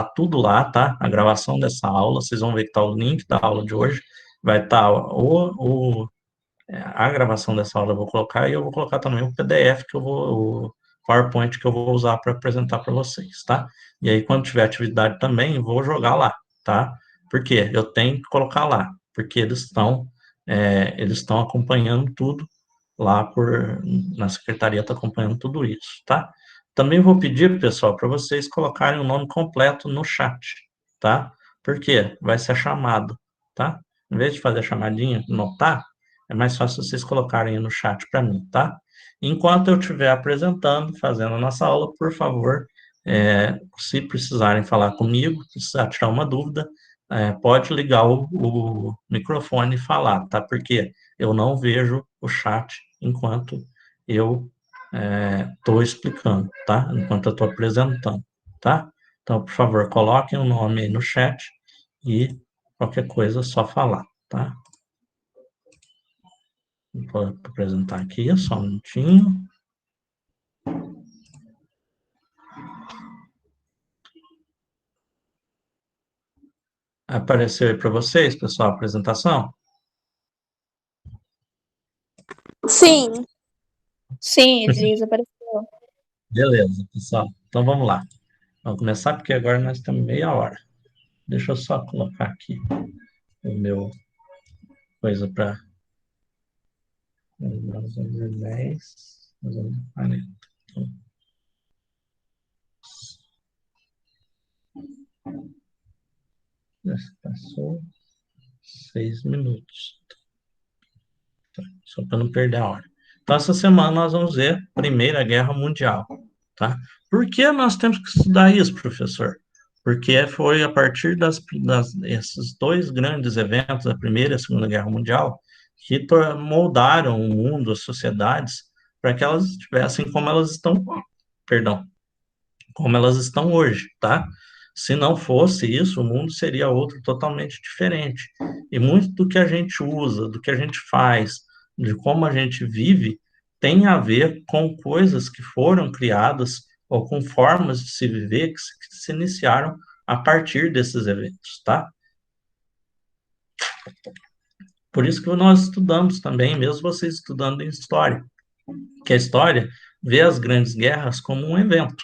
tudo lá, tá? A gravação dessa aula, vocês vão ver que tá o link da aula de hoje, vai estar a gravação dessa aula eu vou colocar, e eu vou colocar também o PDF o PowerPoint que eu vou usar para apresentar para vocês, tá? E aí, quando tiver atividade também, eu vou jogar lá, tá? Por quê? Eu tenho que colocar lá, porque eles estão acompanhando tudo lá na secretaria, está acompanhando tudo isso, tá? Também vou pedir, pessoal, para vocês colocarem o nome completo no chat, tá? Por quê? Vai ser a chamada, tá? Em vez de fazer a chamadinha, notar, é mais fácil vocês colocarem aí no chat para mim, tá? Enquanto eu estiver apresentando, fazendo a nossa aula, por favor, se precisarem falar comigo, precisar tirar uma dúvida, pode ligar o microfone e falar, tá? Porque eu não vejo o chat enquanto eu estou explicando, tá? Enquanto eu estou apresentando, tá? Então, por favor, coloquem o nome aí no chat e qualquer coisa é só falar, tá? Vou apresentar aqui, só um minutinho. Apareceu aí para vocês, pessoal, a apresentação? Sim. Sim, Elisa, apareceu. Beleza, pessoal. Então vamos lá. Vamos começar porque agora nós temos meia hora. Deixa eu só colocar aqui o meu coisa para 10, 40. Então, já passou 6 minutos. Tá, só para não perder a hora. Então, essa semana nós vamos ver Primeira Guerra Mundial, tá? Por que nós temos que estudar isso, professor? Porque foi a partir desses dois grandes eventos, a Primeira e a Segunda Guerra Mundial, que moldaram o mundo, as sociedades, para que elas estivessem como elas estão, perdão, como elas estão hoje, tá? Se não fosse isso, o mundo seria outro totalmente diferente. E muito do que a gente usa, do que a gente faz, de como a gente vive, tem a ver com coisas que foram criadas ou com formas de se viver que se iniciaram a partir desses eventos, tá? Por isso que nós estudamos também, mesmo vocês estudando em história, que a história vê as grandes guerras como um evento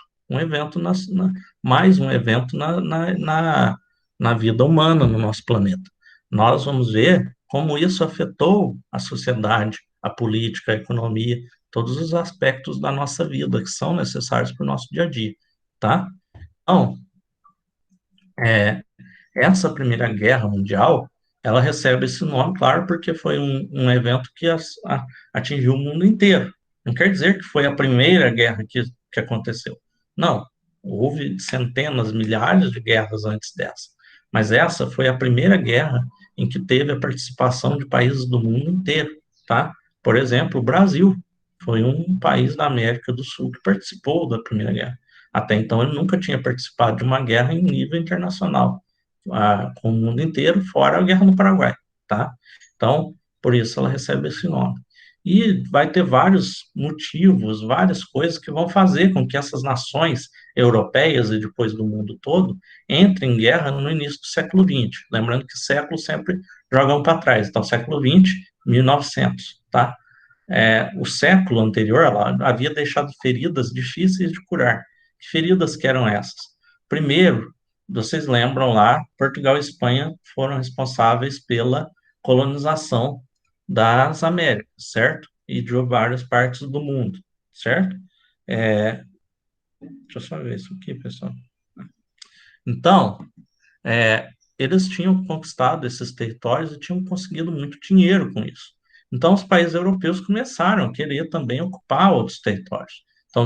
mais um evento na vida humana no nosso planeta. Nós vamos ver como isso afetou a sociedade, a política, a economia, todos os aspectos da nossa vida que são necessários para o nosso dia a dia, tá? Então, é, essa Primeira Guerra Mundial, ela recebe esse nome, claro, porque foi um evento que atingiu o mundo inteiro. Não quer dizer que foi a primeira guerra que aconteceu. Não, houve centenas, milhares de guerras antes dessa. Mas essa foi a primeira guerra em que teve a participação de países do mundo inteiro, tá? Por exemplo, o Brasil foi um país da América do Sul que participou da Primeira Guerra. Até então, ele nunca tinha participado de uma guerra em nível internacional com o mundo inteiro, fora a Guerra no Paraguai, tá? Então, por isso ela recebe esse nome. E vai ter vários motivos, várias coisas que vão fazer com que essas nações europeias e depois do mundo todo entrem em guerra no início do século XX. Lembrando que séculos sempre jogam para trás. Então, século XX, 1900, tá? O século anterior, ela havia deixado feridas difíceis de curar. Que feridas que eram essas? Primeiro, vocês lembram lá, Portugal e Espanha foram responsáveis pela colonização das Américas, certo? E de várias partes do mundo, certo? Deixa eu só ver isso aqui, pessoal. Então, eles tinham conquistado esses territórios e tinham conseguido muito dinheiro com isso. Então, os países europeus começaram a querer também ocupar outros territórios. Então,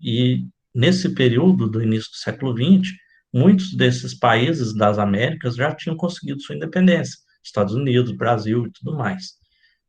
e nesse período do início do século XX, muitos desses países das Américas já tinham conseguido sua independência, Estados Unidos, Brasil e tudo mais.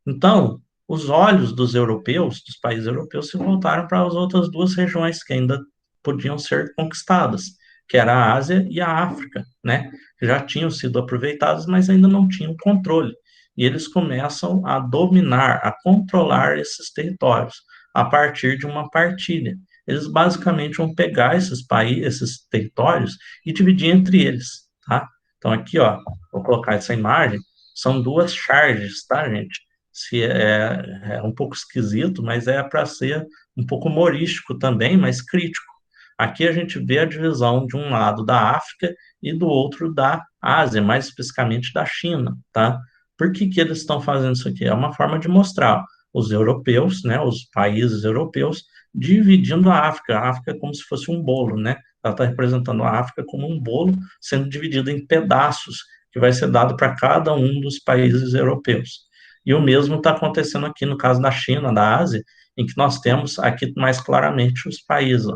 Então, os olhos dos europeus, dos países europeus, se voltaram para as outras duas regiões que ainda podiam ser conquistadas, que era a Ásia e a África, né? Que já tinham sido aproveitadas, mas ainda não tinham controle. E eles começam a dominar, a controlar esses territórios a partir de uma partilha. eles basicamente vão pegar esses países, esses territórios e dividir entre eles, tá? Então aqui, ó, vou colocar essa imagem, são duas charges, tá, gente? Se é um pouco esquisito, mas é para ser um pouco humorístico também, mas crítico. Aqui a gente vê a divisão de um lado da África e do outro da Ásia, mais especificamente da China, tá? Por que que eles estão fazendo isso aqui? É uma forma de mostrar os europeus, né, os países europeus, dividindo a África é como se fosse um bolo, né? Ela está representando a África como um bolo sendo dividido em pedaços, que vai ser dado para cada um dos países europeus. E o mesmo está acontecendo aqui no caso da China, da Ásia, em que nós temos aqui mais claramente os países.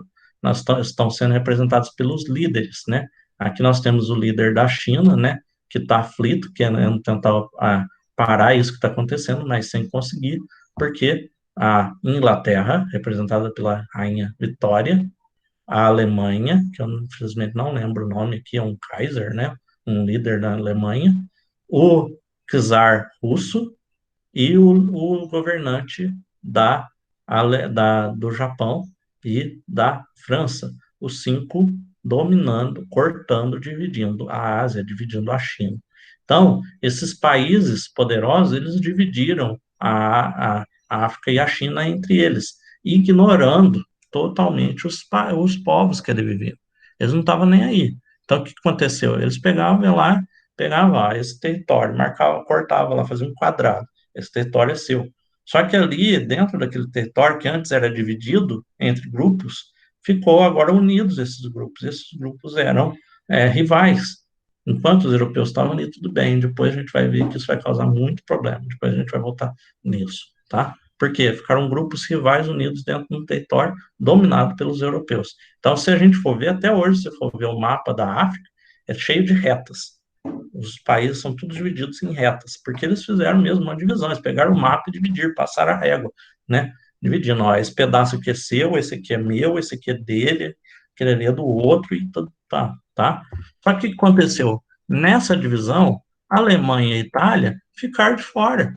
Nós estão sendo representados pelos líderes, né? Aqui nós temos o líder da China, né? Que está aflito, querendo tentar parar isso que está acontecendo, mas sem conseguir, porque a Inglaterra, representada pela Rainha Vitória, a Alemanha, que eu infelizmente não lembro o nome aqui, é um Kaiser, né? Um líder da Alemanha, o czar russo e o governante do Japão e da França, os cinco dominando, cortando, dividindo a Ásia, dividindo a China. Então, esses países poderosos, eles dividiram a África e a China entre eles, ignorando totalmente os povos que ali viviam. Eles não estavam nem aí. Então, o que aconteceu? Eles pegavam lá, esse território, marcava, cortava lá, fazia um quadrado. Esse território é seu. Só que ali, dentro daquele território que antes era dividido entre grupos, ficou agora unidos esses grupos. Esses grupos eram rivais. Enquanto os europeus estavam ali, tudo bem. Depois a gente vai ver que isso vai causar muito problema. Depois a gente vai voltar nisso, tá? Porque ficaram grupos rivais unidos dentro de um território dominado pelos europeus. Então, se a gente for ver, até hoje, se for ver o mapa da África, é cheio de retas. Os países são todos divididos em retas, porque eles fizeram mesmo uma divisão, eles pegaram o mapa e dividiram, passaram a régua, né? Dividindo, ó, esse pedaço aqui é seu, esse aqui é meu, esse aqui é dele, aquele ali é do outro, e tudo, tá? Só que o que aconteceu? Nessa divisão, a Alemanha e a Itália ficaram de fora,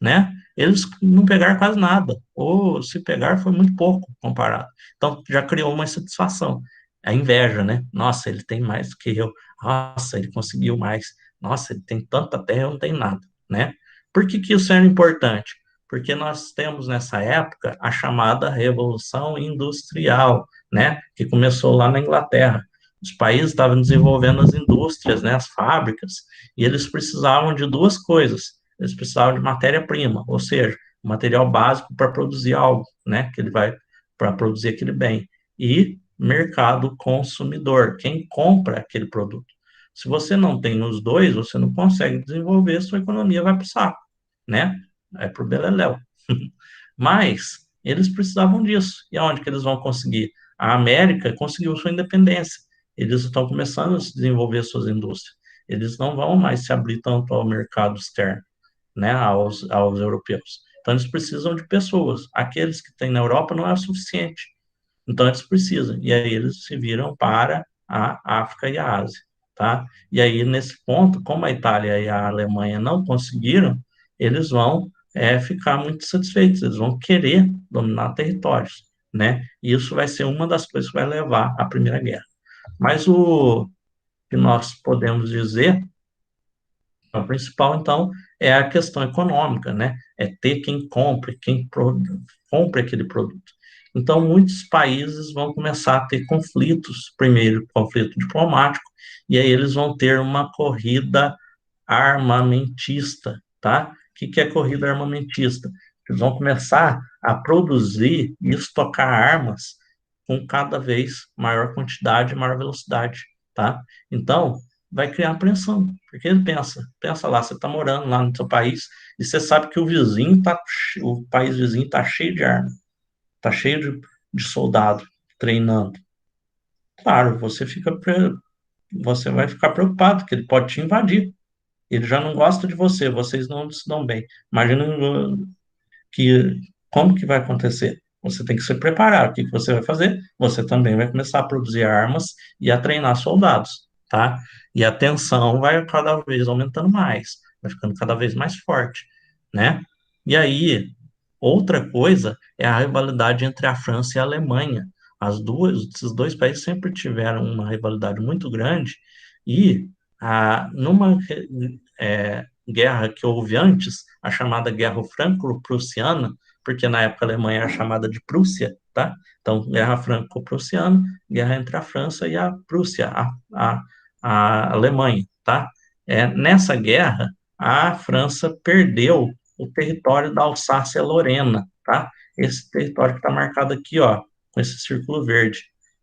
né? Eles não pegaram quase nada, ou se pegar foi muito pouco comparado. Então já criou uma insatisfação, a inveja, né? Nossa, ele tem mais do que eu. Nossa, ele conseguiu mais. Nossa, ele tem tanta terra, eu não tenho nada, né? Por que que isso era importante? Porque nós temos nessa época a chamada Revolução Industrial, né? Que começou lá na Inglaterra. Os países estavam desenvolvendo as indústrias, né? As fábricas, e eles precisavam de duas coisas: eles precisavam de matéria-prima, ou seja, material básico para produzir algo, né, que ele vai para produzir aquele bem, e mercado consumidor, quem compra aquele produto. Se você não tem os dois, você não consegue desenvolver, sua economia vai para o saco, né? É para o beleléu. Mas eles precisavam disso. E aonde que eles vão conseguir? A América conseguiu sua independência. Eles estão começando a se desenvolver suas indústrias. Eles não vão mais se abrir tanto ao mercado externo, né, aos europeus. Então, eles precisam de pessoas. Aqueles que têm na Europa não é o suficiente. Então, eles precisam. E aí, eles se viram para a África e a Ásia, tá? E aí, nesse ponto, como a Itália e a Alemanha não conseguiram, eles vão ficar muito satisfeitos, eles vão querer dominar territórios, né? E isso vai ser uma das coisas que vai levar à Primeira Guerra. Mas o que nós podemos dizer, o principal, então, é a questão econômica, né? É ter quem compre, compre aquele produto. Então, muitos países vão começar a ter conflitos, primeiro, conflito diplomático, e aí eles vão ter uma corrida armamentista, tá? O que é corrida armamentista? Eles vão começar a produzir e estocar armas com cada vez maior quantidade e maior velocidade, tá? Então, vai criar apreensão, porque ele pensa lá, você está morando lá no seu país e você sabe que o país vizinho está cheio de arma, está cheio de soldado treinando. Claro, você vai ficar preocupado, que ele pode te invadir. Ele já não gosta de você, vocês não se dão bem. Imagina que como que vai acontecer? Você tem que se preparar. O que que você vai fazer? Você também vai começar a produzir armas e a treinar soldados, tá? E a tensão vai cada vez aumentando mais, vai ficando cada vez mais forte, né? E aí, Outra coisa é a rivalidade entre a França e a Alemanha. Esses dois países sempre tiveram uma rivalidade muito grande e numa guerra que houve antes, a chamada Guerra Franco-Prussiana, porque na época a Alemanha era chamada de Prússia, tá? Então, Guerra Franco-Prussiana, guerra entre a França e a Prússia, a Alemanha, tá? Nessa guerra, a França perdeu o território da Alsácia-Lorena, tá? Esse território que está marcado aqui, ó, com esse círculo verde.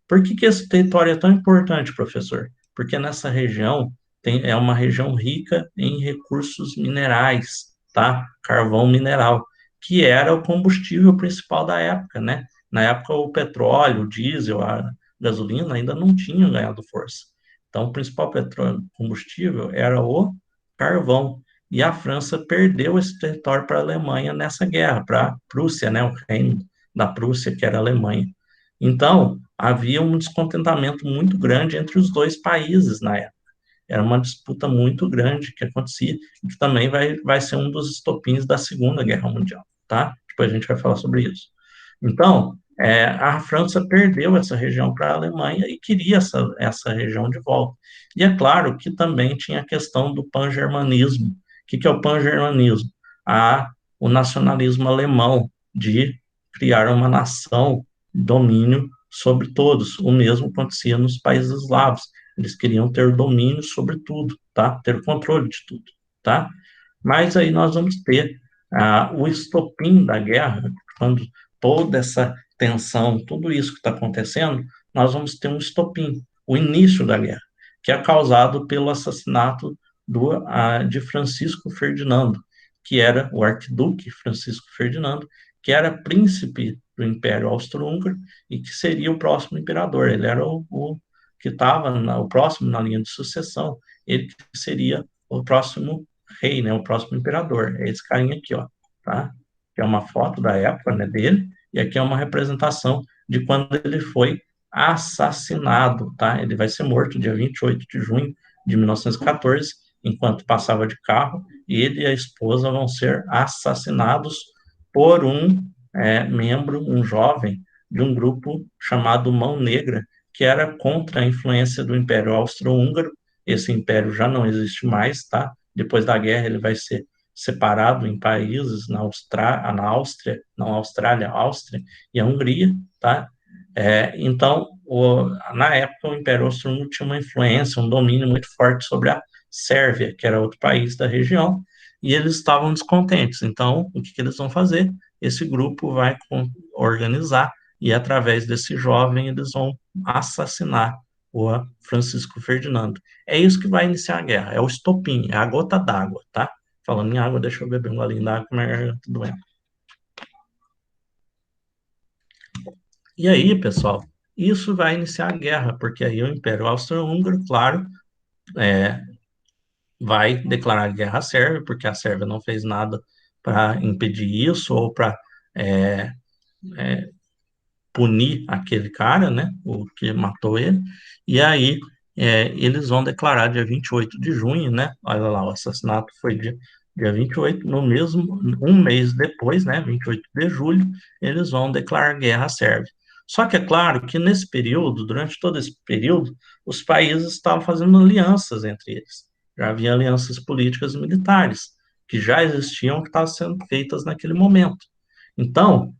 Por que esse território é tão importante, professor? Porque nessa região é uma região rica em recursos minerais, tá? Carvão mineral, que era o combustível principal da época, né? Na época, o petróleo, o diesel, a gasolina ainda não tinham ganhado força. Então, o principal combustível era o carvão. E a França perdeu esse território para a Alemanha nessa guerra, para a Prússia, né? O reino da Prússia, que era a Alemanha. Então, havia um descontentamento muito grande entre os dois países na época. Era uma disputa muito grande que acontecia, e que também vai ser um dos estopins da Segunda Guerra Mundial, tá? Depois a gente vai falar sobre isso. Então, a França perdeu essa região para a Alemanha e queria essa região de volta. E é claro que também tinha a questão do pan-germanismo. O que é o pan-germanismo? O nacionalismo alemão de criar uma nação, domínio sobre todos. O mesmo acontecia nos países eslavos. Eles queriam ter domínio sobre tudo, tá? Ter controle de tudo, tá? Mas aí nós vamos ter o estopim da guerra, quando toda essa tensão, tudo isso que está acontecendo, nós vamos ter um estopim, o início da guerra, que é causado pelo assassinato de Francisco Ferdinando, que era o arquiduque Francisco Ferdinando, que era príncipe do Império Austro-Húngaro e que seria o próximo imperador. Ele era o que estava o próximo na linha de sucessão, ele que seria o próximo rei, né, o próximo imperador. É esse carinha aqui, ó, tá? Que é uma foto da época, né, dele, e aqui é uma representação de quando ele foi assassinado, tá? Ele vai ser morto dia 28 de junho de 1914, enquanto passava de carro, e ele e a esposa vão ser assassinados por um membro, um jovem, de um grupo chamado Mão Negra, que era contra a influência do Império Austro-Húngaro. Esse império já não existe mais, tá? Depois da guerra ele vai ser separado em países na Áustria, não Austrália, Áustria e a Hungria, tá? Então, na época, o Império Austro-Húngaro tinha uma influência, um domínio muito forte sobre a Sérvia, que era outro país da região, e eles estavam descontentes. Então, o que eles vão fazer? Esse grupo vai organizar, e através desse jovem, eles vão assassinar o Francisco Ferdinando. É isso que vai iniciar a guerra, é o estopim, é a gota d'água, tá? Falando em água, deixa eu beber um golinho d'água, que minha garganta tá doendo. E aí, pessoal, isso vai iniciar a guerra, porque aí o Império Austro-Húngaro, claro, é, vai declarar guerra à Sérvia, porque a Sérvia não fez nada para impedir isso ou para punir aquele cara, né, o que matou ele, e aí eles vão declarar dia 28 de junho, né, olha lá, o assassinato foi dia 28, no mesmo, um mês depois, né, 28 de julho, eles vão declarar guerra à Sérvia. Só que é claro que nesse período, durante todo esse período, os países estavam fazendo alianças entre eles. Já havia alianças políticas e militares, que já existiam, que estavam sendo feitas naquele momento. Então,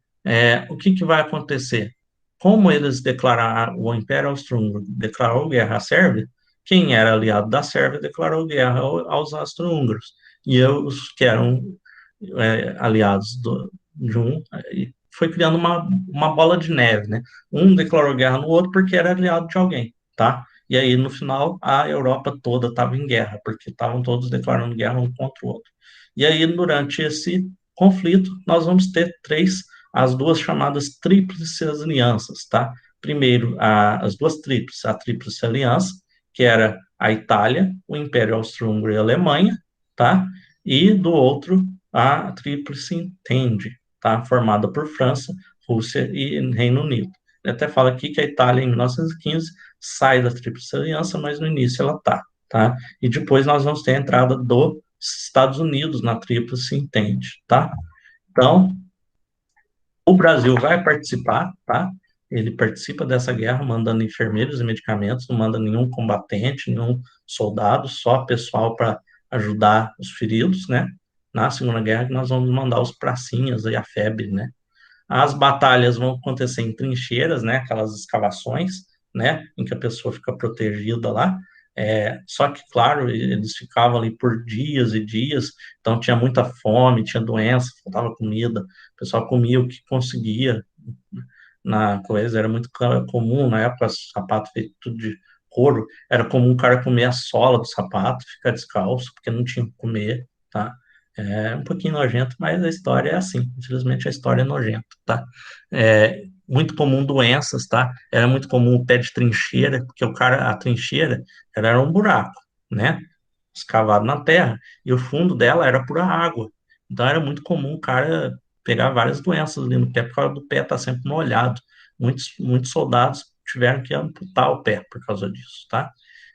o que vai acontecer? Como eles declararam, o Império Austro-Húngaro declarou guerra à Sérvia, quem era aliado da Sérvia declarou guerra aos austro-húngaros. E os que eram aliados de um, foi criando uma bola de neve, né? Um declarou guerra no outro porque era aliado de alguém, tá? E aí, no final, a Europa toda estava em guerra, porque estavam todos declarando guerra um contra o outro. E aí, durante esse conflito, nós vamos ter as duas chamadas tríplices alianças, tá? Primeiro, as duas tríplices, a tríplice aliança, que era a Itália, o Império Austro-Húngaro e a Alemanha, tá? E do outro, a tríplice entende, tá? Formada por França, Rússia e Reino Unido. Ele até fala aqui que a Itália, em 1915, sai da Tríplice Aliança, mas no início ela tá? E depois nós vamos ter a entrada dos Estados Unidos na Tríplice Entende, tá? Então, O Brasil vai participar, tá? Ele participa dessa guerra mandando enfermeiros e medicamentos, não manda nenhum combatente, nenhum soldado, só pessoal para ajudar os feridos, né? Na Segunda Guerra, nós vamos mandar os pracinhas e a febre, né? As batalhas vão acontecer em trincheiras, né? Aquelas escavações, né? Em que a pessoa fica protegida lá. Só que, claro, eles ficavam ali por dias e dias, então tinha muita fome, tinha doença, faltava comida, o pessoal comia o que conseguia na coisa, era muito comum, na época, sapato feito tudo de couro, era comum o cara comer a sola do sapato, ficar descalço, porque não tinha o que comer, tá? É um pouquinho nojento, mas a história é assim, infelizmente a história é nojenta, tá? Muito comum doenças, tá? Era muito comum o pé de trincheira, porque a trincheira, ela era um buraco, né? Escavado na terra, e o fundo dela era pura água. Então era muito comum o cara pegar várias doenças ali no pé, por causa do pé estar sempre molhado. Muitos soldados tiveram que amputar o pé por causa disso, tá?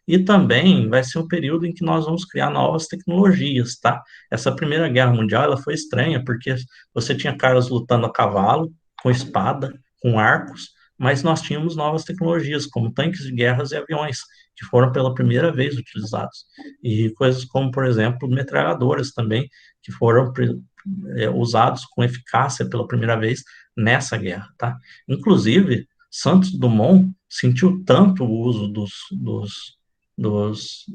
E também vai ser um período em que nós vamos criar novas tecnologias, tá? Essa Primeira Guerra Mundial, ela foi estranha, porque você tinha caras lutando a cavalo, com espada, com arcos, mas nós tínhamos novas tecnologias, como tanques de guerras e aviões, que foram pela primeira vez utilizados. E coisas como, por exemplo, metralhadoras também, que foram usados com eficácia pela primeira vez nessa guerra, tá? Inclusive, Santos Dumont sentiu tanto o uso dos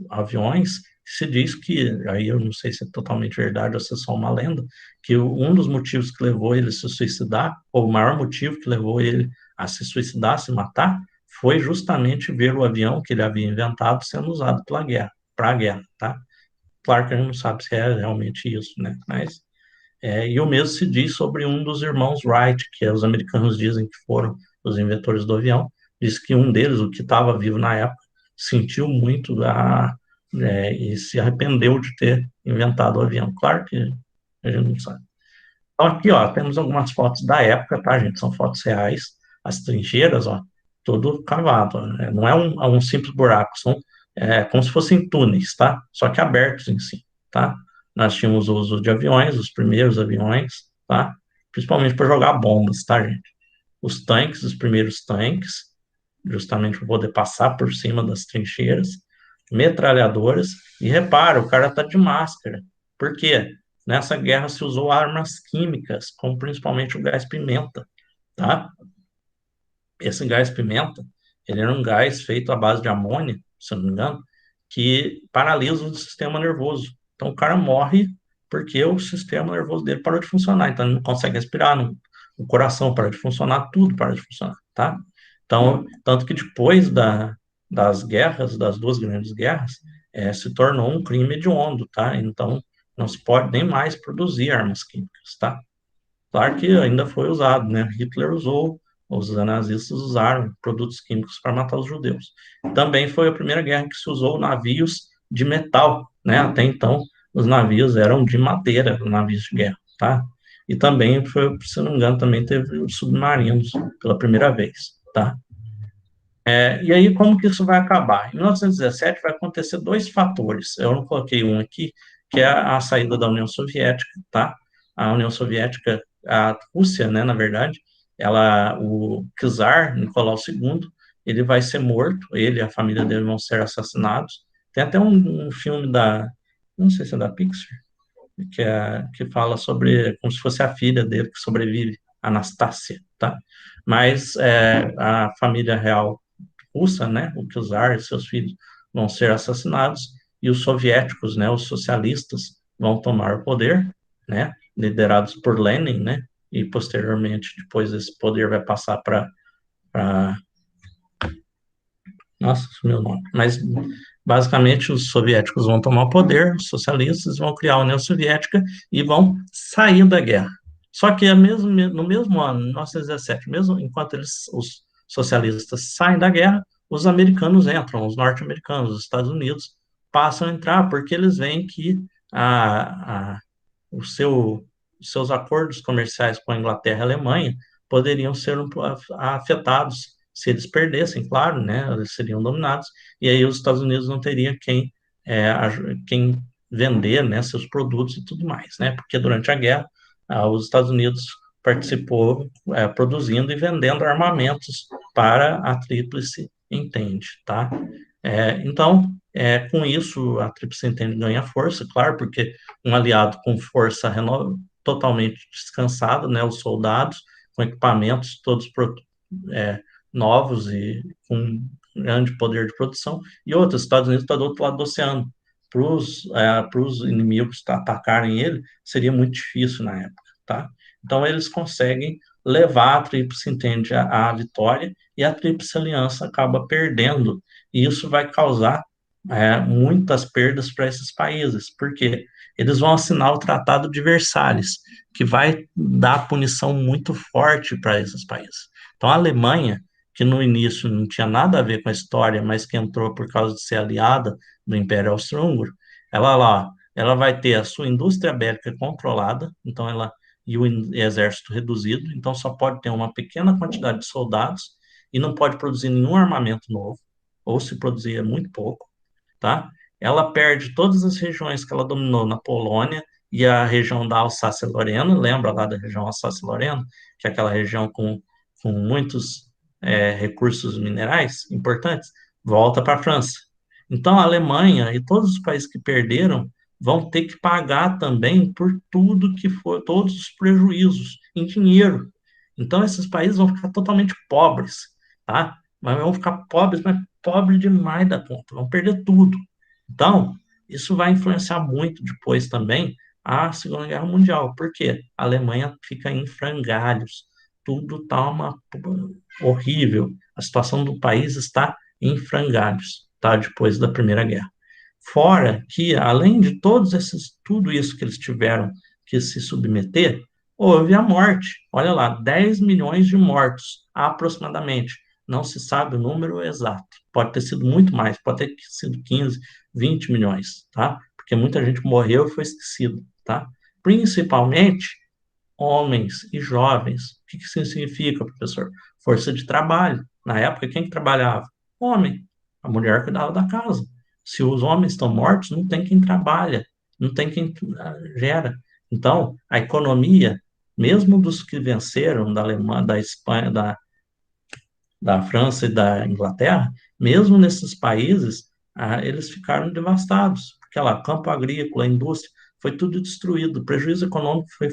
aviões, que se diz que, aí eu não sei se é totalmente verdade ou se é só uma lenda, que um dos motivos que levou ele a se suicidar, ou o maior motivo que levou ele a se suicidar, se matar, foi justamente ver o avião que ele havia inventado sendo usado para a guerra, tá? Claro que a gente não sabe se é realmente isso, né? Mas e o mesmo se diz sobre um dos irmãos Wright, que os americanos dizem que foram os inventores do avião. Diz que um deles, o que estava vivo na época, sentiu muito e se arrependeu de ter inventado o avião. Claro que a gente não sabe. Então, aqui, ó, temos algumas fotos da época, tá, gente? São fotos reais. As trincheiras, ó, tudo cavado. Ó, não é um simples buraco, são como se fossem túneis, tá? Só que abertos em si, tá? Nós tínhamos o uso de aviões, os primeiros aviões, tá? Principalmente para jogar bombas, tá, gente? Os tanques, os primeiros tanques, justamente para poder passar por cima das trincheiras, metralhadoras, e repara, o cara tá de máscara. Por quê? Nessa guerra se usou armas químicas, como principalmente o gás pimenta, tá? Esse gás pimenta, ele era um gás feito à base de amônia, se eu não me engano, que paralisa o sistema nervoso. Então o cara morre porque o sistema nervoso dele parou de funcionar, então ele não consegue respirar, o coração para de funcionar, tudo para de funcionar, tá? Então, tanto que depois das guerras, das duas grandes guerras, se tornou um crime hediondo, tá? Então, não se pode nem mais produzir armas químicas, tá? Claro que ainda foi usado, né? Hitler usou, os nazistas usaram produtos químicos para matar os judeus. Também foi a primeira guerra que se usou navios de metal, né? Até então, os navios eram de madeira, navios de guerra, tá? E também foi, se não me engano, também teve os submarinos pela primeira vez, tá? E aí, como que isso vai acabar? Em 1917 vai acontecer dois fatores. Eu não coloquei um aqui, que é a saída da União Soviética, tá? A União Soviética, a Rússia, né, na verdade, o czar Nicolau II, ele vai ser morto, ele e a família dele vão ser assassinados. Tem até um filme não sei se é da Pixar, que fala sobre, como se fosse a filha dele que sobrevive, Anastácia, tá? Mas a família real russa, né, o czar e seus filhos vão ser assassinados e os soviéticos, né, os socialistas vão tomar o poder, né, liderados por Lenin, né, e posteriormente depois esse poder vai passar para nossa, sumiu o nome, mas basicamente os soviéticos vão tomar o poder, os socialistas vão criar a União Soviética e vão sair da guerra. Só que no mesmo ano, 1917, mesmo enquanto os socialistas saem da guerra, os americanos entram, os norte-americanos, os Estados Unidos passam a entrar porque eles veem que a, a, o seu, os seus acordos comerciais com a Inglaterra e a Alemanha poderiam ser afetados se eles perdessem, claro, né, eles seriam dominados, e aí os Estados Unidos não teriam quem vender, né, seus produtos e tudo mais, né, porque durante a guerra, os Estados Unidos participou produzindo e vendendo armamentos para a Tríplice Entente, tá? Então, com isso, a Tríplice Entente ganha força, claro, porque um aliado com força totalmente descansado, né? Os soldados com equipamentos todos é, novos e com grande poder de produção, e outros, Estados Unidos está do outro lado do oceano. Para os inimigos atacarem ele, seria muito difícil na época, tá? Então, eles conseguem levar a Tríplice Entente à vitória, e a Tríplice Aliança acaba perdendo, e isso vai causar muitas perdas para esses países, porque eles vão assinar o Tratado de Versalhes, que vai dar punição muito forte para esses países. Então, a Alemanha, que no início não tinha nada a ver com a história, mas que entrou por causa de ser aliada do Império Austro-Húngaro, ela vai ter a sua indústria bélica controlada, então e o exército reduzido, então só pode ter uma pequena quantidade de soldados e não pode produzir nenhum armamento novo, ou se produzir é muito pouco, tá? Ela perde todas as regiões que ela dominou na Polônia e a região da Alsácia-Lorena, lembra lá da região Alsácia-Lorena, que é aquela região com muitos recursos minerais importantes, volta para a França. Então, a Alemanha e todos os países que perderam vão ter que pagar também por tudo que for, todos os prejuízos em dinheiro. Então, esses países vão ficar totalmente pobres, tá? Mas vão ficar pobres, mas pobres demais da conta, vão perder tudo. Então, isso vai influenciar muito depois também a Segunda Guerra Mundial, porque a Alemanha fica em frangalhos, tudo está horrível, a situação do país está em frangalhos, tá? Depois da Primeira Guerra. Fora que, além de tudo isso que eles tiveram que se submeter, houve a morte. Olha lá, 10 milhões de mortos, aproximadamente. Não se sabe o número exato. Pode ter sido muito mais, pode ter sido 15, 20 milhões, tá? Porque muita gente morreu e foi esquecido, tá? Principalmente homens e jovens. O que isso significa, professor? Força de trabalho. Na época, quem que trabalhava? Homem. A mulher cuidava da casa. Se os homens estão mortos, não tem quem trabalha, não tem quem gera. Então, a economia, mesmo dos que venceram da Alemanha, da Espanha, da França e da Inglaterra, mesmo nesses países, eles ficaram devastados, porque lá, campo agrícola, indústria, foi tudo destruído. O prejuízo econômico foi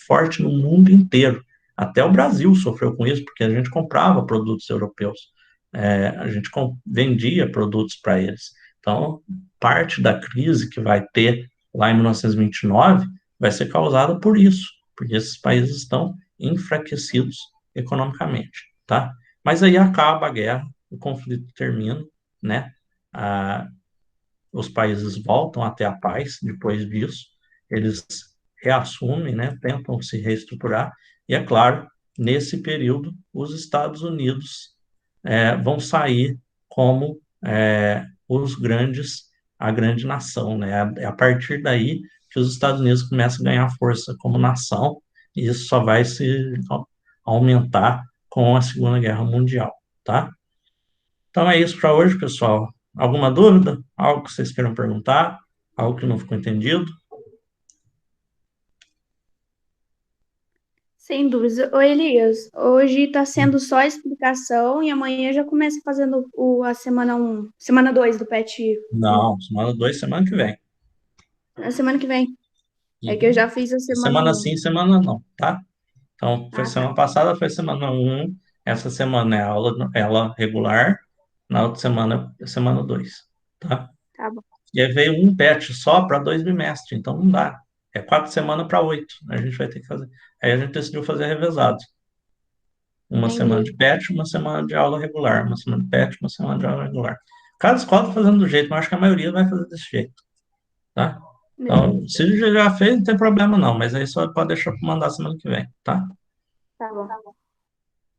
forte no mundo inteiro. Até o Brasil sofreu com isso, porque a gente comprava produtos europeus, a gente vendia produtos para eles. Então, parte da crise que vai ter lá em 1929 vai ser causada por isso, porque esses países estão enfraquecidos economicamente, tá? Mas aí acaba a guerra, o conflito termina, né? Ah, os países voltam até a paz depois disso, eles reassumem, né? Tentam se reestruturar, e é claro, nesse período, os Estados Unidos vão sair como a grande nação, né? É a partir daí que os Estados Unidos começam a ganhar força como nação, e isso só vai se aumentar com a Segunda Guerra Mundial, tá? Então é isso para hoje, pessoal. Alguma dúvida? Algo que vocês queiram perguntar? Algo que não ficou entendido? Sem dúvida. Ô, Elias, hoje está sendo só a explicação e amanhã já começa fazendo a semana semana 2 do PET 1. Não, semana 2, semana que vem. Na semana que vem. É que eu Uhum. já fiz a semana Semana um. sim, semana não, tá? Então, foi Ah, tá. semana passada, foi semana um. Essa semana é aula regular. Na outra semana é semana 2, tá? Tá bom. E aí veio um patch só para 2 bimestres, então não dá. É 4 semanas para 8. A gente vai ter que fazer. Aí a gente decidiu fazer revezado. Uma semana de Entendi. patch, uma semana de aula regular. Uma semana de patch, uma semana de aula regular. Cada escola está fazendo do jeito, mas acho que a maioria vai fazer desse jeito, tá? Então, Beleza. se já fez, não tem problema não, mas aí só pode deixar para mandar semana que vem, tá? Tá bom.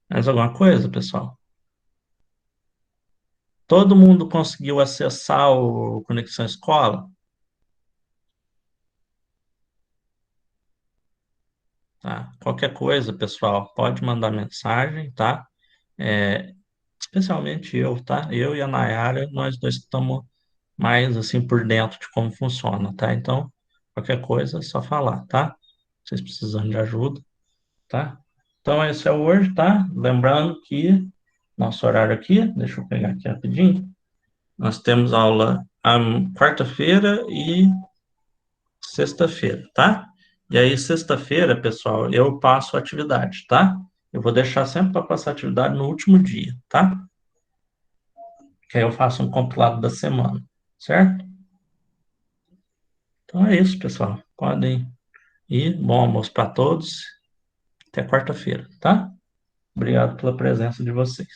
Mais alguma coisa, pessoal? Todo mundo conseguiu acessar o Conexão Escola? Tá? Qualquer coisa, pessoal, pode mandar mensagem, tá? É, especialmente eu, tá? Eu e a Nayara, nós dois estamos mais assim por dentro de como funciona, tá? Então, qualquer coisa é só falar, tá? Vocês precisando de ajuda, tá? Então, esse é o hoje, tá? Lembrando que nosso horário aqui, deixa eu pegar aqui rapidinho, nós temos aula quarta-feira e sexta-feira, tá? E aí, sexta-feira, pessoal, eu passo a atividade, tá? Eu vou deixar sempre para passar a atividade no último dia, tá? Que aí eu faço um compilado da semana, certo? Então é isso, pessoal. Podem ir. Bom almoço para todos. Até quarta-feira, tá? Obrigado pela presença de vocês.